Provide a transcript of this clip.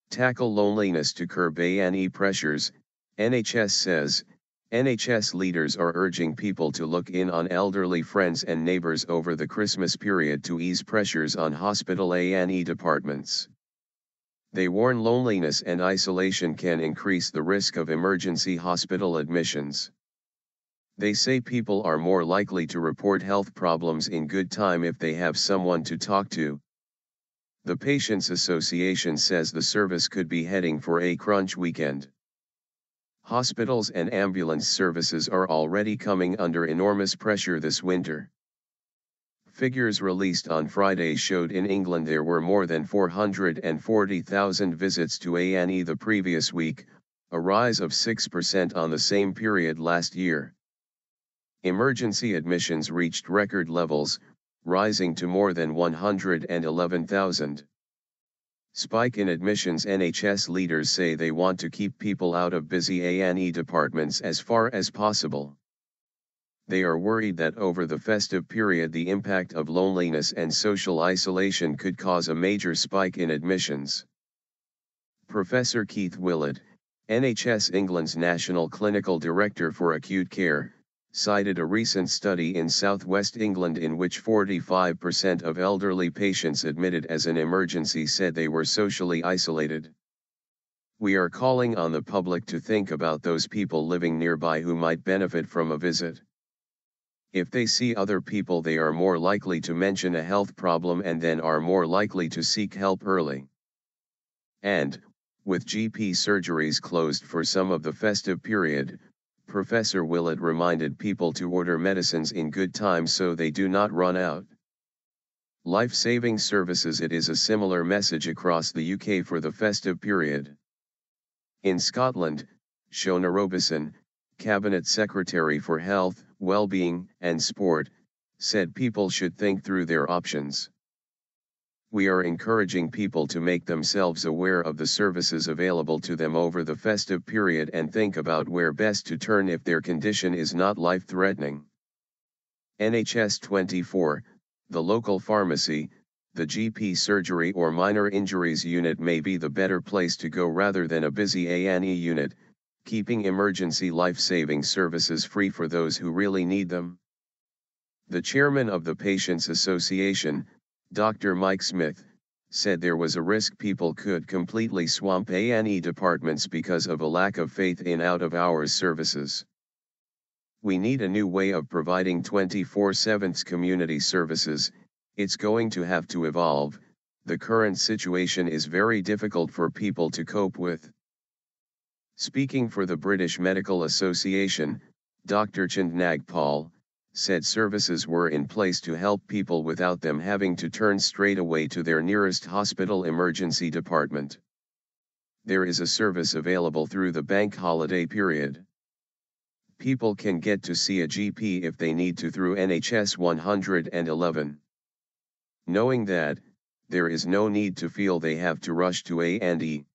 Tackle loneliness to curb A&E pressures, NHS says. NHS leaders are urging people to look in on elderly friends and neighbours over the Christmas period to ease pressures on hospital A&E departments. They warn loneliness and isolation can increase the risk of emergency hospital admissions. They say people are more likely to report health problems in good time if they have someone to talk to. The Patients Association says the service could be heading for a crunch weekend. Hospitals and ambulance services are already coming under enormous pressure this winter. Figures released on Friday showed in England there were more than 440,000 visits to A&E the previous week, a rise of 6% on the same period last year. Emergency admissions reached record levels, rising to more than 111,000. Spike in admissions. NHS leaders say they want to keep people out of busy A&E departments as far as possible. They are worried that over the festive period the impact of loneliness and social isolation could cause a major spike in admissions. Professor Keith Willett, NHS England's National Clinical Director for Acute Care, cited a recent study in southwest England in which 45% of elderly patients admitted as an emergency said they were socially isolated. We are calling on the public to think about those people living nearby who might benefit from a visit. If they see other people, they are more likely to mention a health problem and then are more likely to seek help early. And, with GP surgeries closed for some of the festive period, Professor Willett reminded people to order medicines in good time so they do not run out. Life-saving services. It is a similar message across the UK for the festive period. In Scotland, Shona Robeson, Cabinet Secretary for Health, Wellbeing and Sport, said people should think through their options. We are encouraging people to make themselves aware of the services available to them over the festive period and think about where best to turn if their condition is not life-threatening. NHS 24, the local pharmacy, the GP surgery or minor injuries unit may be the better place to go rather than a busy A&E unit, keeping emergency life-saving services free for those who really need them. The chairman of the Patients Association, Dr. Mike Smith, said there was a risk people could completely swamp A&E departments because of a lack of faith in out-of-hours services. We need a new way of providing 24/7 community services. It's going to have to evolve. The current situation is very difficult for people to cope with. Speaking for the British Medical Association, Dr. Chandnagpal said services were in place to help people without them having to turn straight away to their nearest hospital emergency department. There is a service available through the bank holiday period. People can get to see a GP if they need to through NHS 111. Knowing that, there is no need to feel they have to rush to A&E.